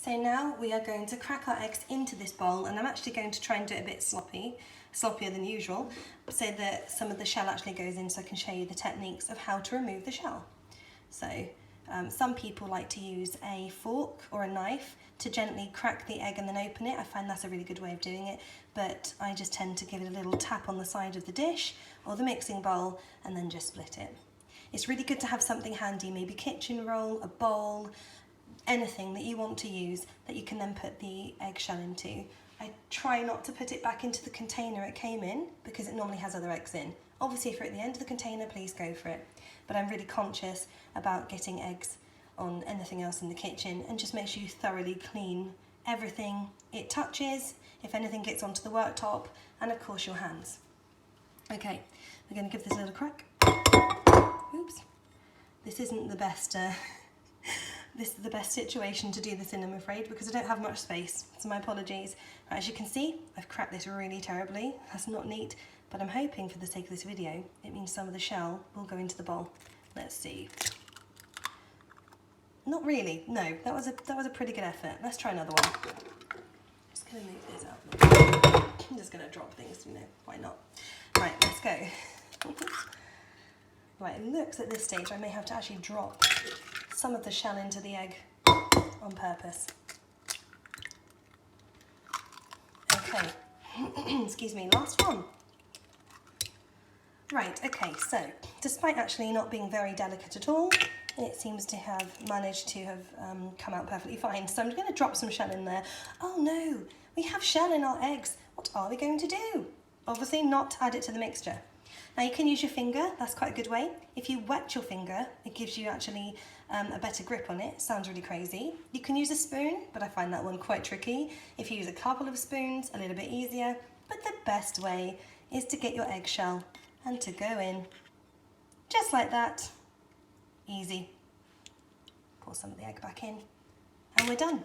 So now we are going to crack our eggs into this bowl, and I'm actually going to try and do it a bit sloppier than usual, so that some of the shell actually goes in, so I can show you the techniques of how to remove the shell. So some people like to use a fork or a knife to gently crack the egg and then open it. I find that's a really good way of doing it, but I just tend to give it a little tap on the side of the dish or the mixing bowl and then just split it. It's really good to have something handy, maybe a kitchen roll, a bowl, anything that you want to use that you can then put the eggshell into. I try not to put it back into the container it came in because it normally has other eggs in. Obviously if you're at the end of the container, please go for it. But I'm really conscious about getting eggs on anything else in the kitchen, and just make sure you thoroughly clean everything it touches, if anything gets onto the worktop, and of course your hands. Okay, we're going to give this a little crack. Oops. This isn't the best this is the best situation to do this in, I'm afraid, because I don't have much space, so my apologies. As you can see, I've cracked this really terribly. That's not neat, but I'm hoping for the sake of this video, it means some of the shell will go into the bowl. Let's see. Not really, no, that was a pretty good effort. Let's try another one. Just gonna move this out. I'm just gonna drop things, you know, why not? Right, let's go. Right, it looks at this stage I may have to actually drop some of the shell into the egg on purpose. Okay, excuse me, last one. Right, okay, so despite actually not being very delicate at all, it seems to have managed to have come out perfectly fine. So I'm going to drop some shell in there. Oh no, we have shell in our eggs. What are we going to do? Obviously not add it to the mixture. Now you can use your finger, that's quite a good way. If you wet your finger, it gives you actually a better grip on it. Sounds really crazy. You can use a spoon, but I find that one quite tricky. If you use a couple of spoons, a little bit easier. But the best way is to get your eggshell and to go in. Just like that. Easy. Pour some of the egg back in, and we're done.